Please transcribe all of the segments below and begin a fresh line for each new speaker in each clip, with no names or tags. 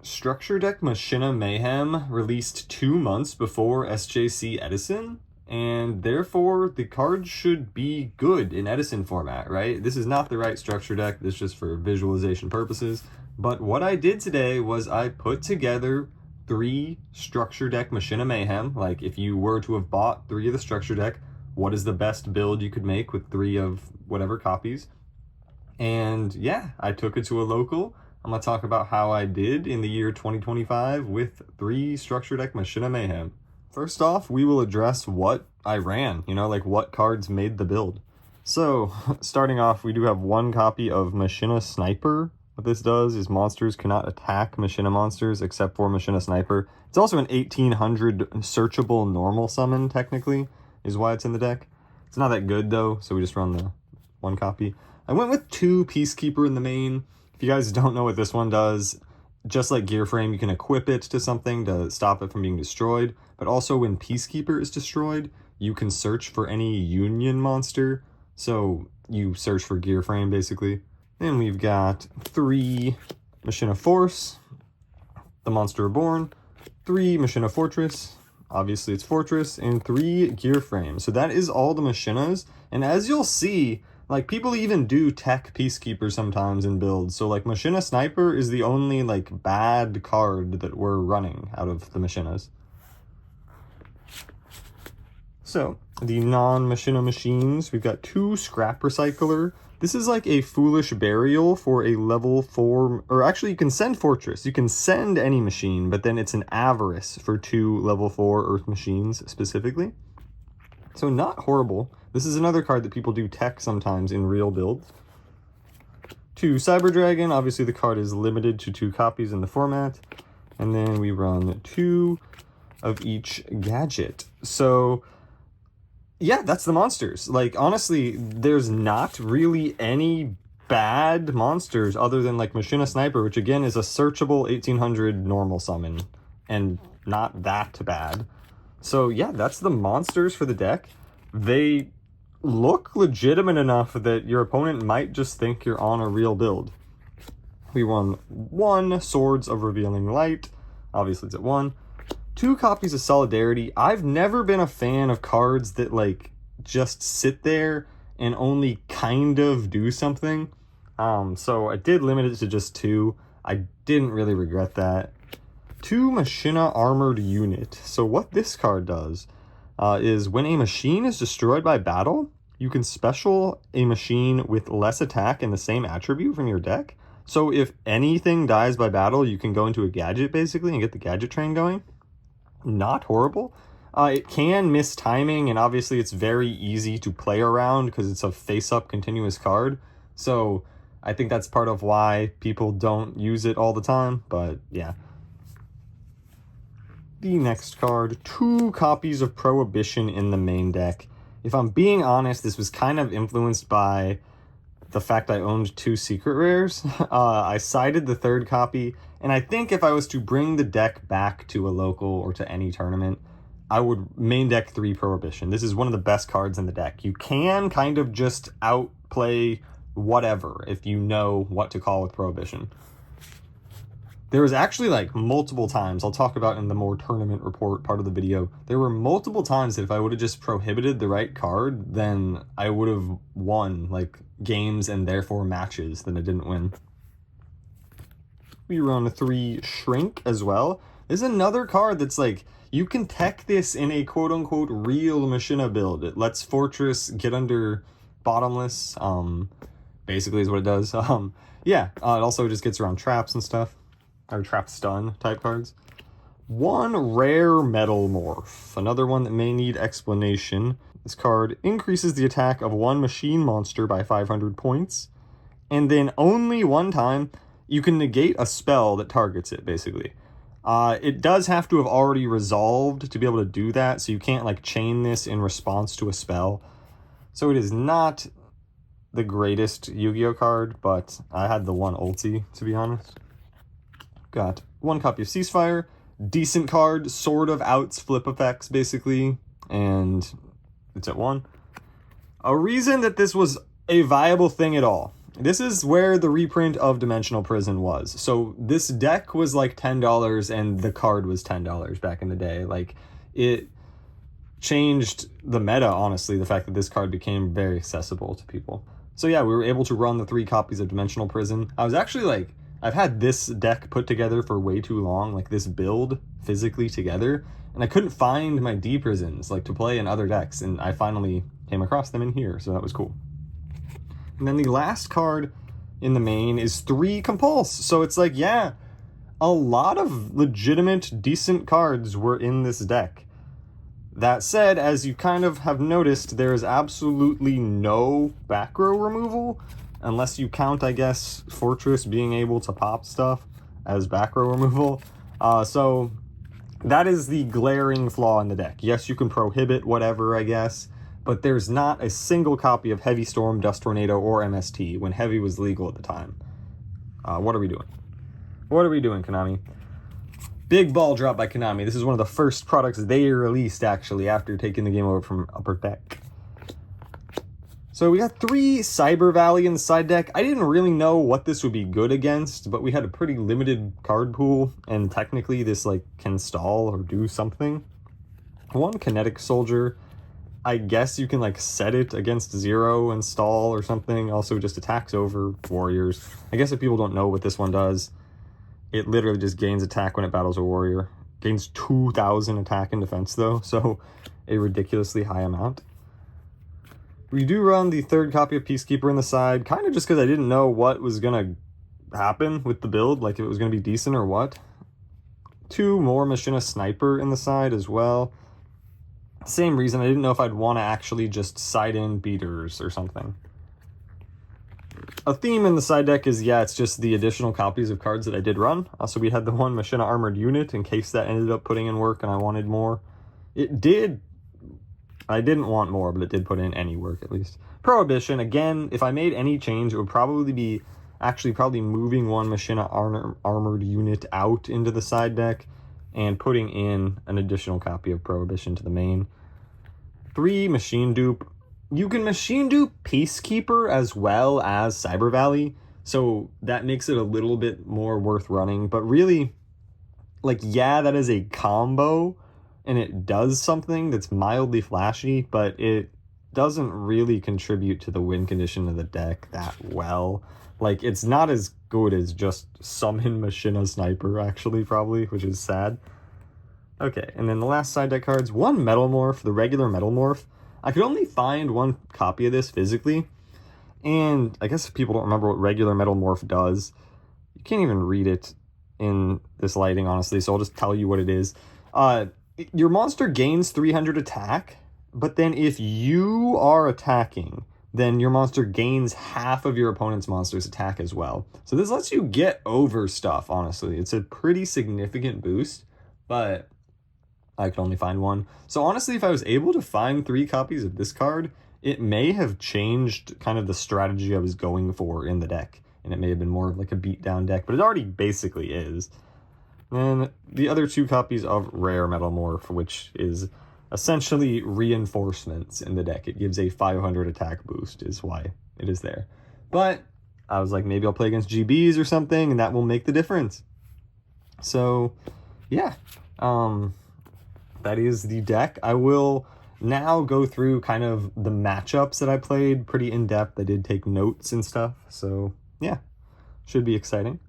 Structure Deck Machina Mayhem released 2 months before SJC Edison, and therefore the card should be good in Edison format, right? This is not the right structure deck, this is just for visualization purposes. But what I did today was I put together 3 Structure Deck Machina Mayhem. Like, if you were to have bought 3 of the Structure Deck, what is the best build you could make with 3 of whatever copies? And yeah, I took it to a local. I'm going to talk about how I did in the year 2025 with 3 Structure Deck Machina Mayhem. First off, we will address what I ran, like what cards made the build. So, starting off, we do have 1 copy of Machina Sniper. What this does is monsters cannot attack Machina monsters except for Machina Sniper. It's also an 1800 searchable normal summon, technically, is why it's in the deck. It's not that good, though, so we just run the 1 copy. I went with 2 Peacekeeper in the main. If you guys don't know what this one does, just like Gear Frame, you can equip it to something to stop it from being destroyed. But also when Peacekeeper is destroyed, you can search for any Union monster. So you search for Gear Frame, basically. Then we've got 3 Machina Force, the Monster Reborn, 3 Machina Fortress, obviously it's Fortress, and 3 Gear Frame. So that is all the Machinas. And as you'll see, like, people even do tech Peacekeeper sometimes in builds. So, like, Machina Sniper is the only, like, bad card that we're running out of the Machinas. So, the non-Machina machines, we've got 2 Scrap Recycler. This is like a Foolish Burial for a level 4, or actually you can send Fortress. You can send any machine, but then it's an Avarice for 2 level 4 Earth machines specifically. So not horrible. This is another card that people do tech sometimes in real builds. 2 Cyber Dragon. Obviously the card is limited to 2 copies in the format. And then we run 2 of each gadget. So yeah, that's the monsters. Like, honestly, there's not really any bad monsters other than like Machina Sniper, which again is a searchable 1800 normal summon and not that bad. So yeah, that's the monsters for the deck. They look legitimate enough that your opponent might just think you're on a real build. We run 1 Swords of Revealing Light. Obviously it's at 1. 2 copies of Solidarity. I've never been a fan of cards that like just sit there and only kind of do something. So I did limit it to just 2. I didn't really regret that. 2 Machina Armored Unit. So what this card does is when a machine is destroyed by battle, you can special a machine with less attack and the same attribute from your deck. So if anything dies by battle, you can go into a gadget basically and get the gadget train going. Not horrible. It can miss timing, and obviously it's very easy to play around because it's a face-up continuous card. So I think that's part of why people don't use it all the time, but yeah. The next card, 2 copies of Prohibition in the main deck. If I'm being honest, this was kind of influenced by the fact I owned 2 secret rares. I sided the 3rd copy, and I think if I was to bring the deck back to a local or to any tournament, I would main deck 3 Prohibition. This is one of the best cards in the deck. You can kind of just outplay whatever if you know what to call with Prohibition. There was actually like multiple times, I'll talk about in the more tournament report part of the video, there were multiple times that if I would have just prohibited the right card, then I would have won like games and therefore matches that I didn't win. We run 3 Shrink as well. This is another card that's like, you can tech this in a quote-unquote real Machina build. It lets Fortress get under Bottomless, basically is what it does. Yeah, it also just gets around traps and stuff, or trap stun type cards. 1 Rare Metal Morph, another one that may need explanation. This card increases the attack of 1 machine monster by 500 points, and then only 1 time you can negate a spell that targets it, basically. It does have to have already resolved to be able to do that, so you can't like chain this in response to a spell. So it is not the greatest Yu-Gi-Oh card, but I had the 1 ulti, to be honest. Got 1 copy of Ceasefire. Decent card, sort of outs flip effects, basically, and it's at 1. A reason that this was a viable thing at all This is where the reprint of Dimensional Prison was. So this deck was like $10 and the card was $10 back in the day. Like, it changed the meta, honestly, the fact that this card became very accessible to people. So yeah, we were able to run the 3 copies of Dimensional Prison. I was actually like, I've had this deck put together for way too long, like this build physically together, and I couldn't find my D prisons like to play in other decks, and I finally came across them in here, so that was cool. And then the last card in the main is 3 Compulse. So it's like, yeah, a lot of legitimate, decent cards were in this deck. That said, as you kind of have noticed, there is absolutely no back row removal, unless you count, I guess, Fortress being able to pop stuff as back row removal. So that is the glaring flaw in the deck. Yes, you can prohibit whatever, I guess, but there's not a single copy of Heavy Storm, Dust Tornado, or MST when Heavy was legal at the time. What are we doing? What are we doing, Konami? Big ball drop by Konami. This is one of the first products they released, actually, after taking the game over from Upper Deck. So we got 3 Cyber Valley in the side deck. I didn't really know what this would be good against, but we had a pretty limited card pool, and technically this like can stall or do something. 1 Kinetic Soldier. I guess you can like set it against 0 and stall or something. Also just attacks over warriors. I guess if people don't know what this one does, it literally just gains attack when it battles a warrior. Gains 2,000 attack and defense though, so a ridiculously high amount. We do run the 3rd copy of Peacekeeper in the side, kind of just because I didn't know what was going to happen with the build, like if it was going to be decent or what. 2 more Machina Sniper in the side as well. Same reason, I didn't know if I'd want to actually just side in beaters or something. A theme in the side deck is, yeah, it's just the additional copies of cards that I did run. So we had the 1 Machina Armored Unit in case that ended up putting in work and I wanted more. It did. I didn't want more, but it did put in any work at least. Prohibition, again, if I made any change, it would probably be probably moving 1 Machina Armored Unit out into the side deck and putting in an additional copy of Prohibition to the main. 3 Machine Dupe. You can Machine Dupe Peacekeeper as well as Cyber Valley, so that makes it a little bit more worth running, but really, like, yeah, that is a combo, and it does something that's mildly flashy, but it doesn't really contribute to the win condition of the deck that well. Like, it's not as good as just summon Machina Sniper, actually, probably, which is sad. Okay, and then the last side deck cards, 1 Metal Morph, the regular Metal Morph. I could only find 1 copy of this physically, and I guess if people don't remember what regular Metal Morph does, you can't even read it in this lighting, honestly, so I'll just tell you what it is. Your monster gains 300 attack, but then if you are attacking, then your monster gains half of your opponent's monster's attack as well. So this lets you get over stuff, honestly. It's a pretty significant boost, but I could only find 1. So honestly, if I was able to find 3 copies of this card, it may have changed kind of the strategy I was going for in the deck. And it may have been more of like a beatdown deck, but it already basically is. And the other 2 copies of Rare Metal Morph, which is essentially reinforcements in the deck. It gives a 500 attack boost is why it is there. But I was like, maybe I'll play against GBs or something, and that will make the difference. So, yeah. That is the deck. I will now go through kind of the matchups that I played pretty in depth. I did take notes and stuff, so yeah, should be exciting.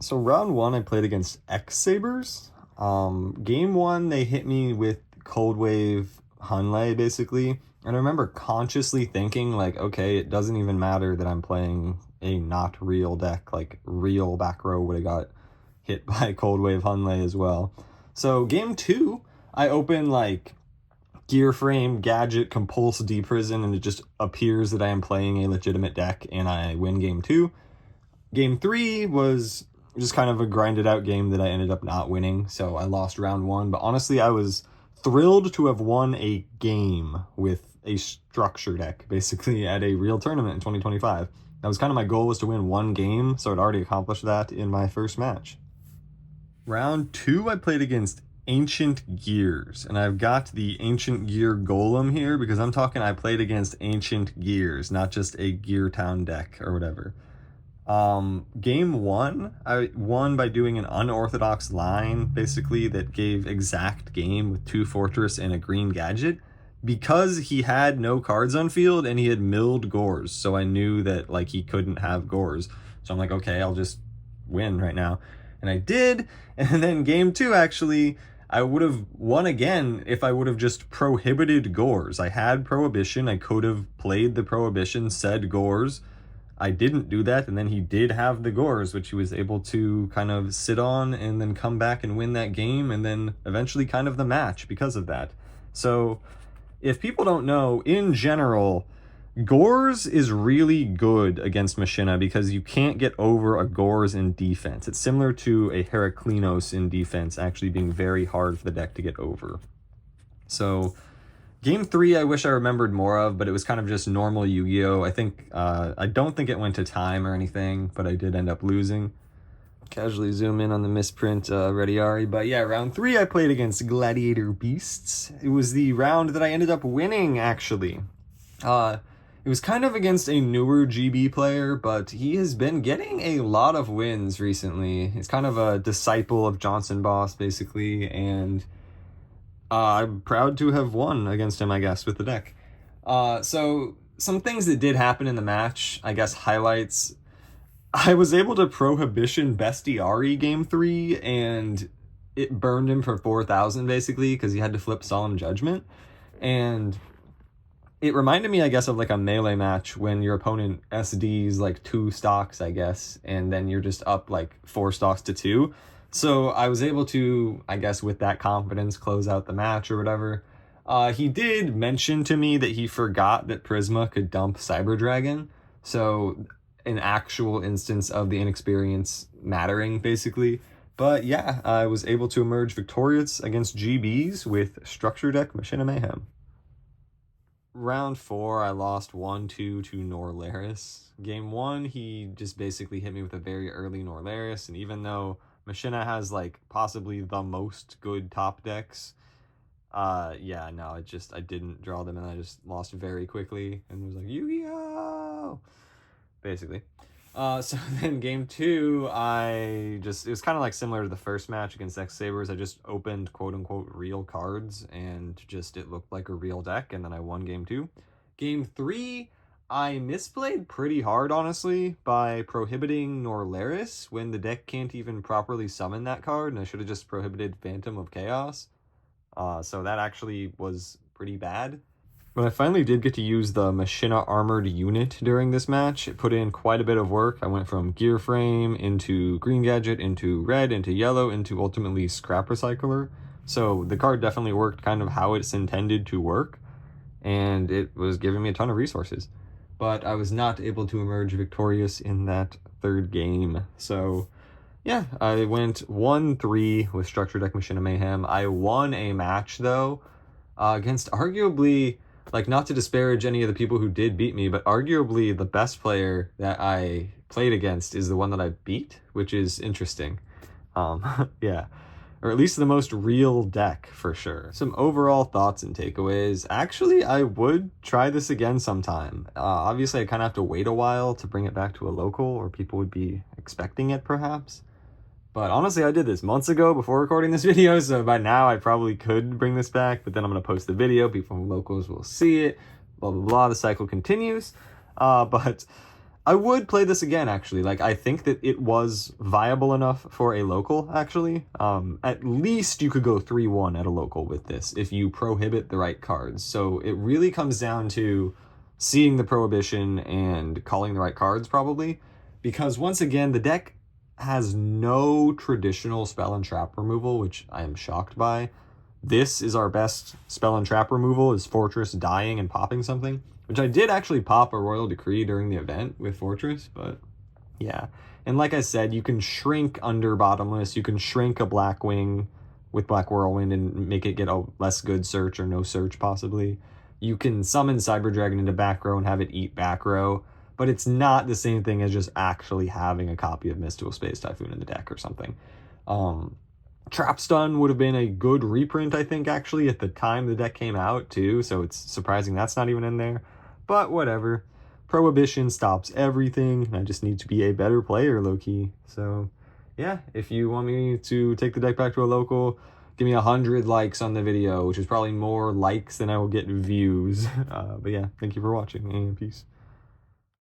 So round 1, I played against X-Sabers. Game 1, they hit me with Cold Wave Hunley, basically. And I remember consciously thinking, like, okay, it doesn't even matter that I'm playing a not real deck. Like, real back row would have got hit by Cold Wave Hunley as well. So game 2, I open like Gear Frame, Gadget, Compulse, D-Prison, and it just appears that I am playing a legitimate deck, and I win game 2. Game 3 was just kind of a grinded out game that I ended up not winning, so I lost round 1. But honestly, I was thrilled to have won a game with a structure deck, basically, at a real tournament in 2025. That was kind of my goal, was to win 1 game, so I'd already accomplished that in my first match. Round 2, I played against Ancient Gears, and I've got the Ancient Gear Golem here because I played against Ancient Gears, not just a Gear Town deck or whatever. Game 1, I won by doing an unorthodox line, basically, that gave exact game with 2 fortress and a green gadget, because he had no cards on field and he had milled Gores, so I knew that, like, he couldn't have Gores. So I'm like, okay, I'll just win right now. And I did, and then game 2, actually, I would have won again if I would have just prohibited Gores. I had Prohibition, I could have played the Prohibition, said Gores. I didn't do that, and then he did have the Gores, which he was able to kind of sit on and then come back and win that game, and then eventually kind of the match because of that. So if people don't know, in general, Gores is really good against Machina because you can't get over a Gores in defense. It's similar to a Heraklinos in defense actually being very hard for the deck to get over. So game 3, I wish I remembered more of, but it was kind of just normal Yu-Gi-Oh! I don't think it went to time or anything, but I did end up losing. Casually zoom in on the misprint Rediari, but yeah, round 3 I played against Gladiator Beasts. It was the round that I ended up winning, actually. It was kind of against a newer GB player, but he has been getting a lot of wins recently. He's kind of a disciple of Johnson Boss, basically, and I'm proud to have won against him, I guess, with the deck. So some things that did happen in the match, I guess highlights. I was able to Prohibition Bestiari game 3, and it burned him for 4,000 basically because he had to flip Solemn Judgment. And it reminded me, I guess, of like a melee match when your opponent SDs like 2 stocks, I guess, and then you're just up like 4 stocks to 2. So I was able to, I guess, with that confidence, close out the match or whatever. He did mention to me that he forgot that Prisma could dump Cyber Dragon. So an actual instance of the inexperience mattering, basically. But yeah, I was able to emerge victorious against GBs with Structure Deck Machina Mayhem. Round 4, I lost 1-2 to Norlaris. Game 1, he just basically hit me with a very early Norlaris, and even though Machina has like possibly the most good top decks, yeah, no, I didn't draw them, and I just lost very quickly and was like, Yu-Gi-Oh! Basically. So then game 2, it was kind of like similar to the first match against X Sabers. I just opened quote-unquote real cards, and just it looked like a real deck, and then I won game 2. Game 3, I misplayed pretty hard, honestly, by prohibiting Norlaris when the deck can't even properly summon that card, and I should have just prohibited Phantom of Chaos. So that actually was pretty bad. But I finally did get to use the Machina Armored Unit during this match. It put in quite a bit of work. I went from Gear Frame into Green Gadget, into Red, into Yellow, into ultimately Scrap Recycler. So the card definitely worked kind of how it's intended to work, and it was giving me a ton of resources. But I was not able to emerge victorious in that third game. So yeah, I went 1-3 with Structure Deck Machina Mayhem. I won a match, though, against arguably, like, not to disparage any of the people who did beat me, but arguably the best player that I played against is the one that I beat, which is interesting. Yeah, or at least the most real deck for sure. Some overall thoughts and takeaways. Actually, I would try this again sometime. Obviously, I kind of have to wait a while to bring it back to a local, or people would be expecting it perhaps. But honestly, I did this months ago before recording this video, so by now I probably could bring this back, but then I'm going to post the video, people from locals will see it, blah, blah, blah, the cycle continues. But I would play this again, actually. Like, I think that it was viable enough for a local, actually. At least you could go 3-1 at a local with this if you prohibit the right cards. So it really comes down to seeing the prohibition and calling the right cards, probably. Because once again, the deck has no traditional spell and trap removal, which I am shocked by. This is our best spell and trap removal, is Fortress dying and popping something, which I did actually pop a Royal Decree during the event with Fortress, but yeah. And like I said, you can shrink under Bottomless, you can shrink a Blackwing with Black Whirlwind and make it get a less good search or no search possibly. You can summon Cyber Dragon into back row and have it eat back row, but it's not the same thing as just actually having a copy of Mystical Space Typhoon in the deck or something. Trap Stun would have been a good reprint, I think, actually, at the time the deck came out, too, so it's surprising that's not even in there. But whatever. Prohibition stops everything, and I just need to be a better player, low-key. So yeah, if you want me to take the deck back to a local, give me 100 likes on the video, which is probably more likes than I will get views. But yeah, thank you for watching, and peace.